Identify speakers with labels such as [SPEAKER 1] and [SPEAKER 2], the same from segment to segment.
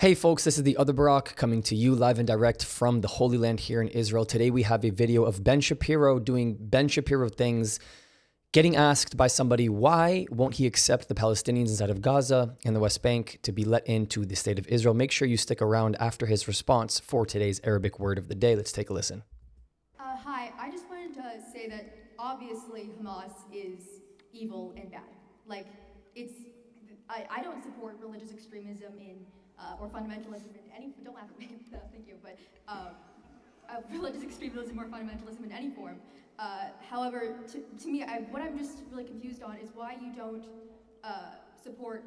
[SPEAKER 1] Hey folks, this is the Other Barak coming to you live and direct from the Holy Land here in Israel. Today we have a video of Ben Shapiro doing Ben Shapiro things, getting asked by somebody why won't he accept the Palestinians inside of Gaza and the West Bank to be let into the state of Israel. Make sure you stick around after his response for today's Arabic word of the day. Let's take a listen.
[SPEAKER 2] Hi, I just wanted to say that obviously Hamas is evil and bad. I don't support religious extremism or fundamentalism in any, don't laugh at me, thank you, but religious extremism or fundamentalism in any form. However, to me, what I'm just really confused on is why you don't support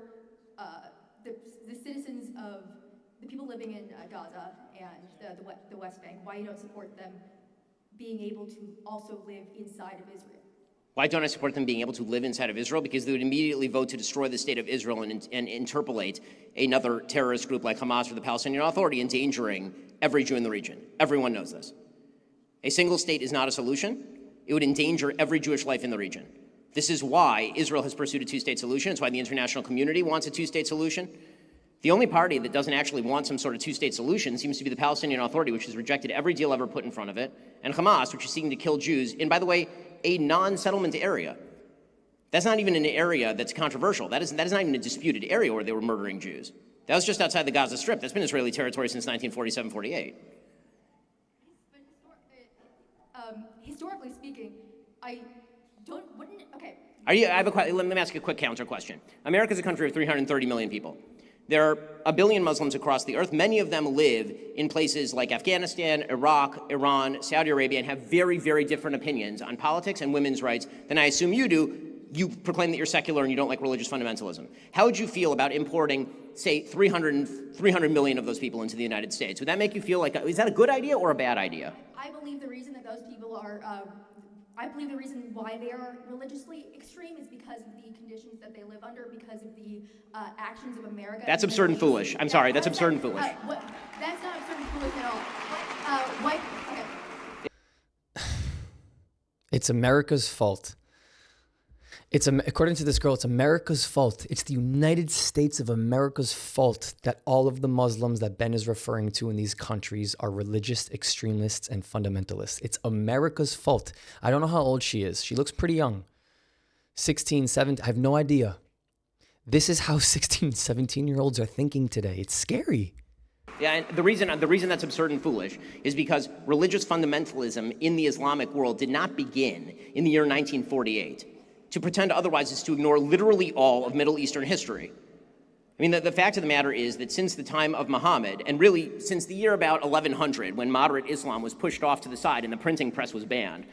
[SPEAKER 2] the citizens of the people living in Gaza and the West Bank, why you don't support them being able to also live inside of Israel.
[SPEAKER 3] Why don't I support them being able to live inside of Israel? Because they would immediately vote to destroy the state of Israel and interpolate another terrorist group like Hamas or the Palestinian Authority, endangering every Jew in the region. Everyone knows this. A single state is not a solution. It would endanger every Jewish life in the region. This is why Israel has pursued a two-state solution. It's why the international community wants a two-state solution. The only party that doesn't actually want some sort of two-state solution seems to be the Palestinian Authority, which has rejected every deal ever put in front of it, and Hamas, which is seeking to kill Jews in, by the way, a non-settlement area. That's not even an area that's controversial. That is not even a disputed area where they were murdering Jews. That was just outside the Gaza Strip. That's been Israeli territory since 1947-48.
[SPEAKER 2] Historically speaking, okay.
[SPEAKER 3] Let me ask you a quick counter question. America is a country of 330 million people. There are a billion Muslims across the earth. Many of them live in places like Afghanistan, Iraq, Iran, Saudi Arabia, and have very, very different opinions on politics and women's rights than I assume you do. You proclaim that you're secular and you don't like religious fundamentalism. How would you feel about importing, say, 300 million of those people into the United States? Would that make you feel like, is that a good idea or a bad idea?
[SPEAKER 2] I believe the reason that those people are, I believe the reason why they are religiously extreme is because of the conditions that they live under, because of the actions of America.
[SPEAKER 3] That's absurd and foolish. I'm sorry, that's absurd and foolish.
[SPEAKER 2] That's not absurd and foolish at all. Okay.
[SPEAKER 1] It's America's fault. According to this girl, it's America's fault. It's the United States of America's fault that all of the Muslims that Ben is referring to in these countries are religious extremists and fundamentalists. It's America's fault. I don't know how old she is. She looks pretty young. 16, 17, I have no idea. This is how 16, 17-year-olds are thinking today. It's scary.
[SPEAKER 3] Yeah, and the reason that's absurd and foolish is because religious fundamentalism in the Islamic world did not begin in the year 1948. To pretend otherwise is to ignore literally all of Middle Eastern history. I mean, the fact of the matter is that since the time of Muhammad, and really since the year about 1100, when moderate Islam was pushed off to the side and the printing press was banned,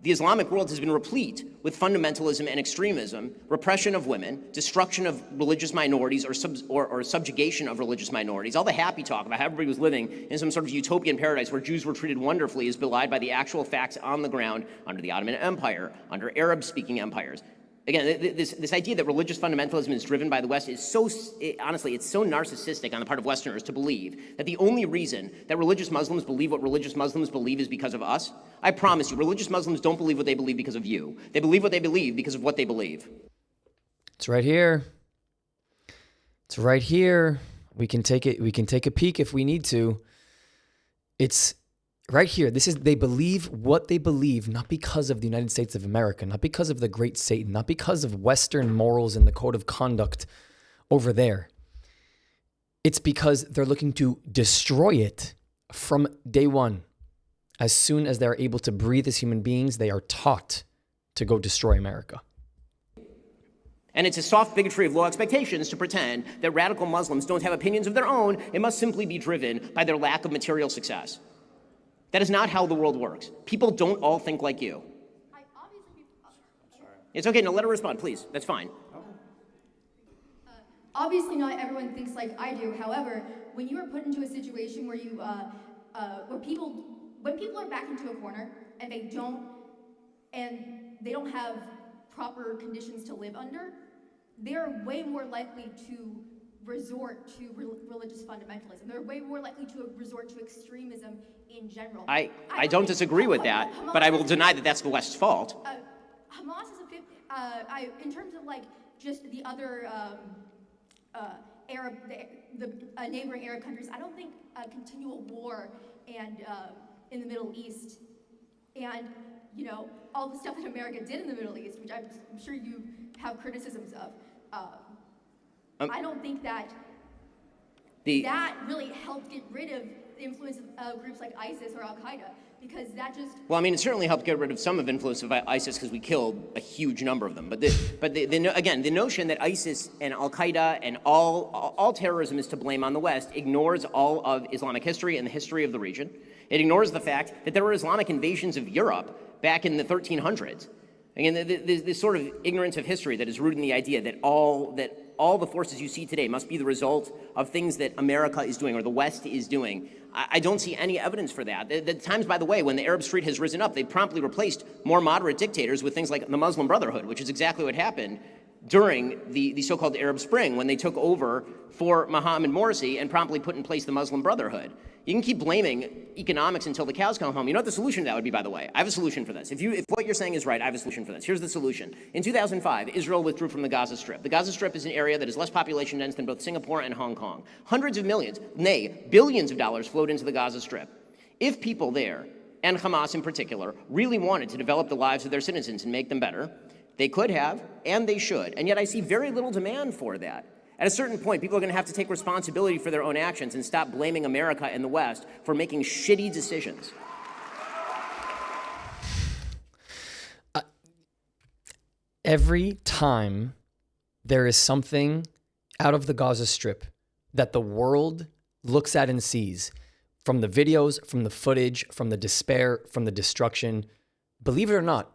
[SPEAKER 3] the Islamic world has been replete with fundamentalism and extremism, repression of women, destruction of religious minorities or subjugation of religious minorities. All the happy talk about how everybody was living in some sort of utopian paradise where Jews were treated wonderfully is belied by the actual facts on the ground under the Ottoman Empire, under Arab-speaking empires. Again, this idea that religious fundamentalism is driven by the West is honestly, it's so narcissistic on the part of Westerners to believe that the only reason that religious Muslims believe what religious Muslims believe is because of us. I promise you, religious Muslims don't believe what they believe because of you. They believe what they believe because of what they believe.
[SPEAKER 1] It's right here. It's right here. We can take a peek if we need to. It's right here. They believe what they believe, not because of the United States of America, not because of the great Satan, not because of Western morals and the code of conduct over there. It's because they're looking to destroy it from day one. As soon as they're able to breathe as human beings, they are taught to go destroy America.
[SPEAKER 3] And it's a soft bigotry of low expectations to pretend that radical Muslims don't have opinions of their own. It must simply be driven by their lack of material success. That is not how the world works. People don't all think like you. It's okay. No, let her respond, please. That's fine.
[SPEAKER 2] Obviously, not everyone thinks like I do. However, when you are put into a situation where when people are backed into a corner and they don't have proper conditions to live under, they're way more likely to resort to religious fundamentalism. They're way more likely to resort to extremism in general.
[SPEAKER 3] I don't disagree with that, but I will deny that that's the West's fault.
[SPEAKER 2] Hamas is in terms of like just the other neighboring Arab countries. I don't think a continual war and in the Middle East and all the stuff that America did in the Middle East, which I'm sure you have criticisms of. I don't think that really helped get rid of the influence of groups like ISIS or Al Qaeda, because that just.
[SPEAKER 3] Well, I mean, it certainly helped get rid of some of the influence of ISIS because we killed a huge number of them. Again, the notion that ISIS and Al Qaeda and all terrorism is to blame on the West ignores all of Islamic history and the history of the region. It ignores the fact that there were Islamic invasions of Europe back in the 1300s. Again, this sort of ignorance of history that is rooted in the idea that all the forces you see today must be the result of things that America is doing or the West is doing. I don't see any evidence for that. The times, by the way, when the Arab street has risen up, they've promptly replaced more moderate dictators with things like the Muslim Brotherhood, which is exactly what happened during the so-called Arab Spring when they took over for Mohammed Morsi and promptly put in place the Muslim Brotherhood. You can keep blaming economics until the cows come home. You know what the solution to that would be, by the way? I have a solution for this. If what you're saying is right, I have a solution for this. Here's the solution. In 2005, Israel withdrew from the Gaza Strip. The Gaza Strip is an area that is less population dense than both Singapore and Hong Kong. Hundreds of millions, nay, billions of dollars flowed into the Gaza Strip. If people there, and Hamas in particular, really wanted to develop the lives of their citizens and make them better, they could have, and they should. And yet I see very little demand for that. At a certain point, people are going to have to take responsibility for their own actions and stop blaming America and the West for making shitty decisions.
[SPEAKER 1] Every time there is something out of the Gaza Strip that the world looks at and sees, from the videos, from the footage, from the despair, from the destruction, believe it or not,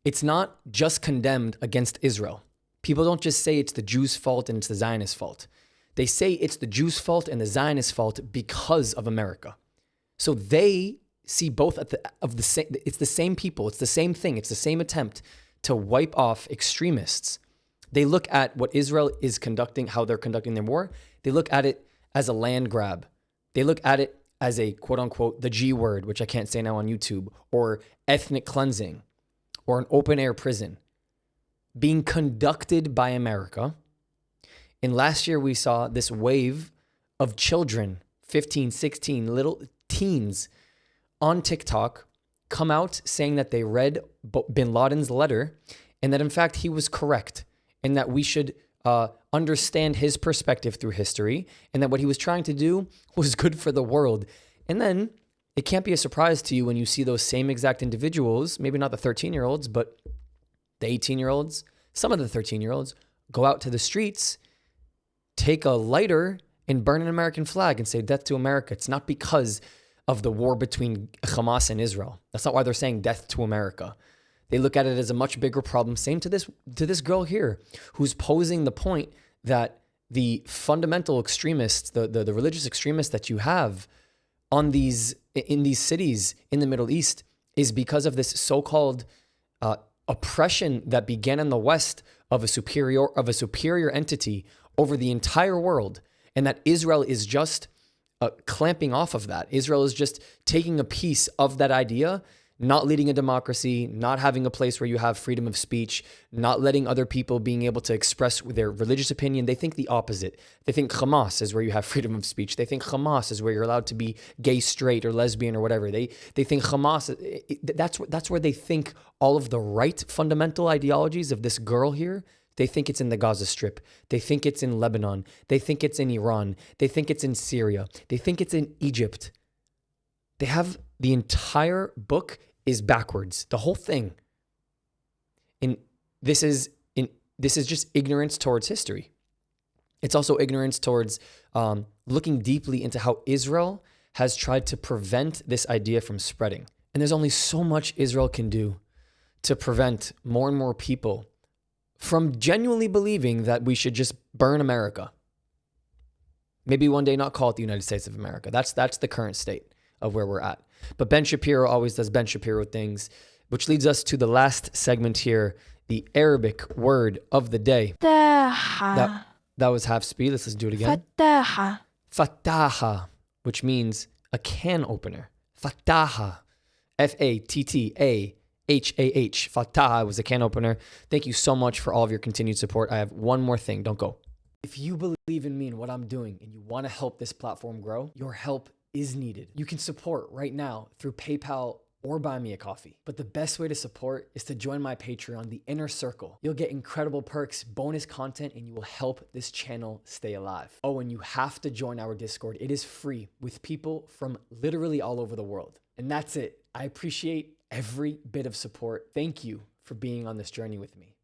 [SPEAKER 1] it's not just condemned against Israel. People don't just say it's the Jews' fault and it's the Zionists' fault. They say it's the Jews' fault and the Zionists' fault because of America. So they see both it's the same people, it's the same thing, it's the same attempt to wipe off extremists. They look at what Israel is conducting, how they're conducting their war. They look at it as a land grab. They look at it as a quote unquote, the G word, which I can't say now on YouTube, or ethnic cleansing, or an open air prison being conducted by America. And last year we saw this wave of children, 15, 16, little teens on TikTok come out saying that they read bin Laden's letter and that in fact he was correct and that we should understand his perspective through history and that what he was trying to do was good for the world. And then it can't be a surprise to you when you see those same exact individuals, maybe not the 13-year-olds, but the 18-year-olds, some of the 13-year-olds, go out to the streets, take a lighter and burn an American flag and say death to America. It's not because of the war between Hamas and Israel. That's not why they're saying death to America. They look at it as a much bigger problem. Same to this girl here who's posing the point that the fundamental extremists, the religious extremists that you have in these cities in the Middle East is because of this so-called oppression that began in the West of a superior entity over the entire world, and that Israel is just clamping off of that. Israel is just taking a piece of that idea, not leading a democracy, not having a place where you have freedom of speech, not letting other people being able to express their religious opinion. They think the opposite. They think Hamas is where you have freedom of speech. They think Hamas is where you're allowed to be gay, straight, or lesbian, or whatever. They think Hamas, that's where they think all of the right fundamental ideologies of this girl here. They think it's in the Gaza Strip. They think it's in Lebanon. They think it's in Iran. They think it's in Syria. They think it's in Egypt. They have the entire book is backwards, the whole thing. And this is just ignorance towards history. It's also ignorance towards looking deeply into how Israel has tried to prevent this idea from spreading. And there's only so much Israel can do to prevent more and more people from genuinely believing that we should just burn America. Maybe one day not call it the United States of America. That's the current state of where we're at. But Ben Shapiro always does Ben Shapiro things, which leads us to the last segment here, the Arabic word of the day. That was half speed. Let's do it again.
[SPEAKER 4] Fataha.
[SPEAKER 1] Fataha, which means a can opener. Fataha. Fattahah. Fataha was a can opener. Thank you so much for all of your continued support. I have one more thing. Don't go. If you believe in me and what I'm doing and you want to help this platform grow, your help is needed. You can support right now through PayPal or buy me a coffee. But the best way to support is to join my Patreon, The Inner Circle. You'll get incredible perks, bonus content, and you will help this channel stay alive. Oh, and you have to join our Discord. It is free with people from literally all over the world. And that's it. I appreciate every bit of support. Thank you for being on this journey with me.